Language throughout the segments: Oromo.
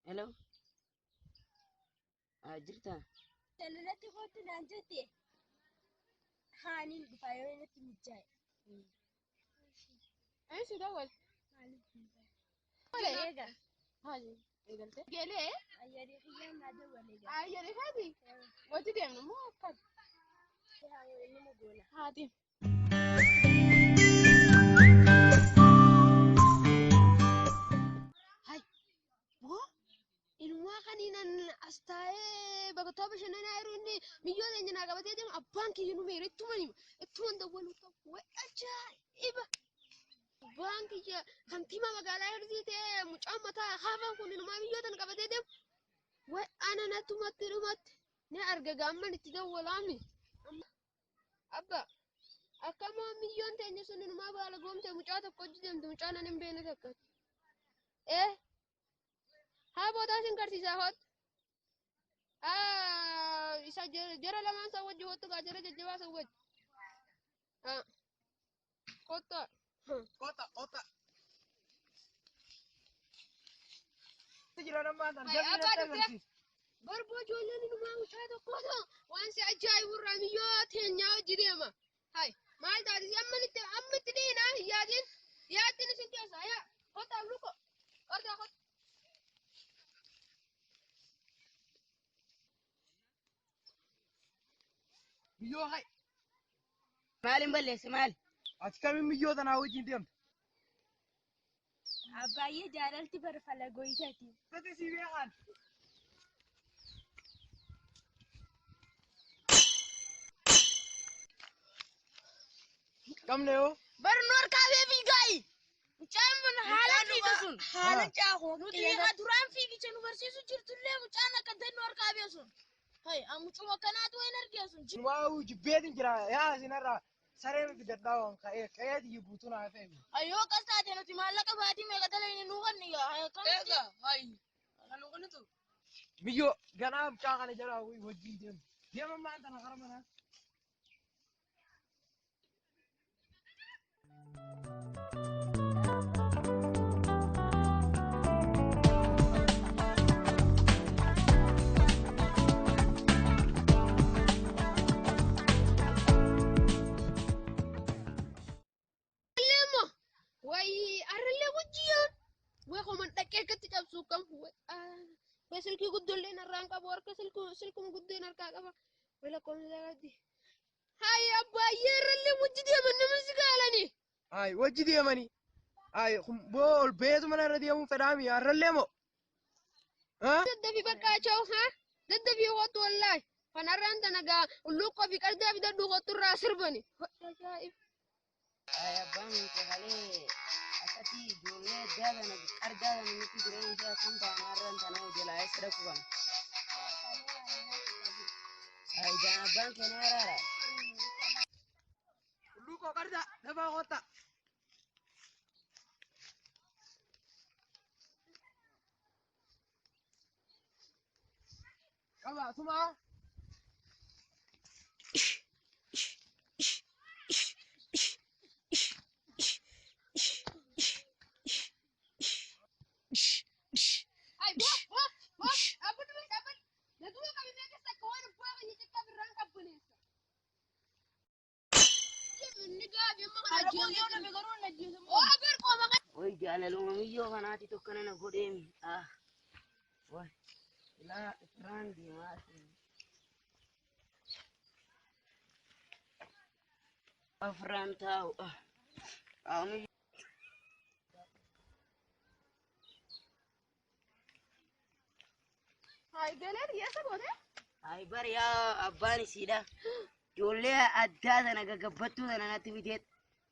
Hello. Jirta. Jalalatti kootu naan jette haaniin dhufaa yoo inni mijjaa. Si dawwal. Eega. Haali eegalte. Geelee. Ayyadee xiyyaan naa dawwalee gaa. Ayyadee haati. Wajji deemnu moo akkam? Haa inni mu goona. Haati. Ilmaa kaniinan as taa'ee bakka to'a bashannanaa yeroo inni miyyoo eenyinaa qabatee deemu abbaan kiyya numeera ittuman dawwaluu qabu way ajaa'iba. Abbaan kiyya kantiibaa magaalaa hirzii ta'ee mucaan mataa haafaan kun inumaa miyyootan qabatee deemu way ana natumatti dhumatti ni arga gaamman itti dawwalaami. Abba akkamoo miyyoon teenya sun inumaa baala goomtee mucaa tokko hojii deemtu mucaan ani hin beekne takkatti. Haa boodaa isin garsiisaa hoot. Isa jara lamaan isaa wajji hoottu gaa jara jajjabaa isaa wajji. Kotta. Kota. Jira nama dan Barboo ijoolleen inumaa mucaa tokkotu waan si ajaa'ibu irraa miyyoo teenyaa hojii deema. Hai maal taatisi amma itti dhiinaa hin yaadin isin keessaa yaa kottaaf luko. Kotta. Miyoo hai. Maalin balleesse maali? Ati kamiin miyyoo tanaa wajjin deemta? Abbaayee jaalalti barfala gooyitati. Tati si beekan. Kamne yoo? Barnoor kaabee fiigaayi. Mucaan mun haala fiigu sun. Haala caahoo. Nuti duraan fiigicha nu barsiisu jirtullee mucaan akka dannoor kaabee sun. Hai, amucuma kanaatu hin argeesu. Waaw, jibbeetin jira. Yaa sinarraa saree miti gaddaawwan ka'eeti buutuu naa ta'e. Ayyoo akkas taate nuti maallaqa baatii meeqa dalayni nuu kan Eega hai. Kan kunnitu. Miyyoo ganaa mucaa kana jala wajjin deemu. Deema maanta na kara manaa. Silkii guddolleen harraan qabu harka silkuma guddeen harkaa qaba. Wala komsaati. Hai abbaayee irrallee wajji deeman nama si gaalani. Hai wajji deemani. Hai bool beetu mana irra deemuu fedhaami harrallee moo? Daddafi bakkaachoo haa? Daddafi hootu wallahi. Kan harraan tana gaa ulluqqoo fi qardaa fi dadduu hootu irraa sirbani. Ajaa'ib. Hai abbaan kee akkati ijoollee daadana qardaa nuti jireenya isaa kan ta'an harraan tanaa jalaa eessa dhaqu kan. Hai jaan abbaan kee ni araara. Ulluqqoo qardaa dafaa kotta. Qaba sumaa. Oi jaalaluma miyyoo kanaati tokko nana godheemi. Wai ilaa irraan deemaa afraan taa'u. Hai galeen yeesa boote? Hai bari yaa abbaan isiidha. Ijoollee addaa tana gagabbattuu tana natti biteet.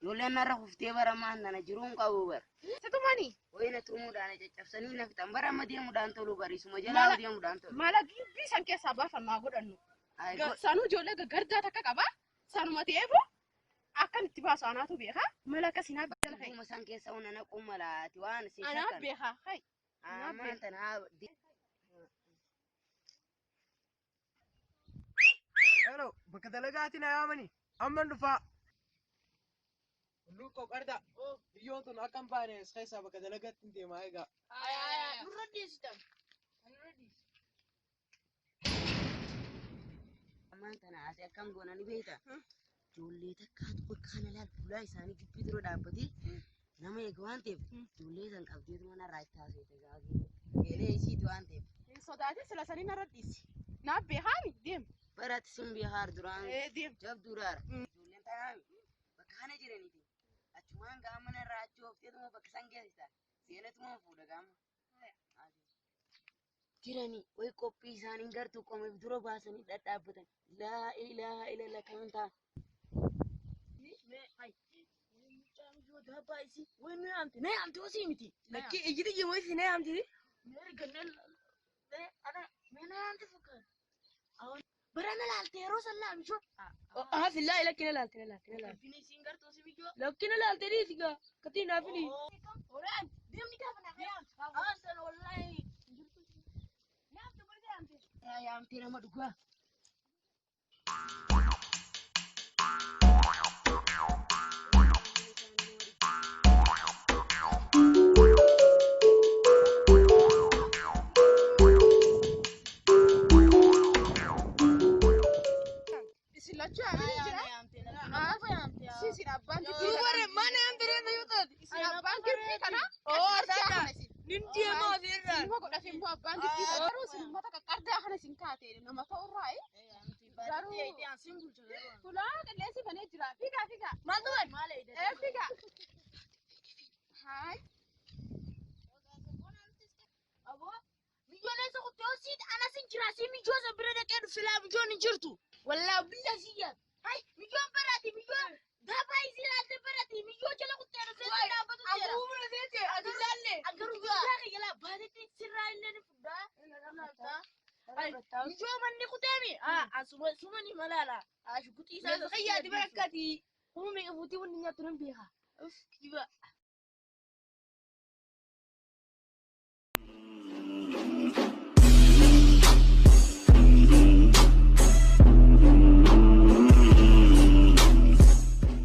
Ijoolleen narra kuftee bara maan tana jiruun qabu bara. Situmani? Wayina tumuudhaan caccabsanii na fixan bara amma deemuudhaan tolu bariisuma jalaa deemuudhaan tolu. Maala gibbii san keessaa baafannaa godhannu. Sanuu ijoollee gaggardaa takka qaba. Sanuma ta'eefu أكن تباس أنا تبيها ملك سينا بدل خير kuma san ke sauna na kummala tiwan si أنا shakan بيها هاي amma tana Hello, baka dalagatina yamani. Amman dufa. Luko qarda. Biyotun akam baane skaysa baka dalagatin te maiga. نردي ستم نردي amma tana asai kam gona ni beeta ijoollee takkaatu bakkaan alaal fuulaa isaanii gidduu dura dhaabbate nama eega waan ta'eef ijoollee san qabdeetu mana irraa itti haasa'e gaagee eelee isiiti waan ta'eef صداتي سلاسلين رديس ناب بيهامي ديم baratti simbii haar duraan ديم jabduudhaara ijoolleen tanaami bakka kana jiraniiti achumaan gaa mana irraa achi oofteetuma bakka san geessisa seenatuma fuudha gaama jiranii way qophii isaanii gartuu qomeef dura baasanii dhadhaabbatan laa ilaaha illallah kan ta'a. وين نامتي نامتي وسيمتي لكي يجي تجي ويسي نام تدي ميري قنل انا من نامتي فكر برانا لالتيرو سلام شو في الله لكن لا لا لا فيني سينجر توسي بيجو لكن لا تدي سيجا كتينا فيني وران ديم نكافنا خيام اصلا والله نامتي برجع نامتي يا amtee nama dhugaa. Isilachu amini jira sisi abban ti wore mana amtere na yutad isi abban kirti kana saka ninti ma virra ma ko dafin bo abban ti ro sin mata ka qarda hana sin kaate na mata urai garu ti an simbul jero kula da lesi bane jira figa malduan male ide figa hai abo ميجونا سو توسيد انا سنجراسي ميجونا بريدا كان فلا ميجون جرتو ولا بلا سياد هاي ميجون براتي ميجون دابا يصير هذا براتي ميجون جلا قلت انا زين لا بدو ترى ابو من زيتي ادلله اقرب يا يلا بادتي سرا اللي فدا ميجون مني قدامي سمني ملالا اشو كنت يسال خياتي بركاتي هم يفوتي ونيا ترم بيها اف كيبا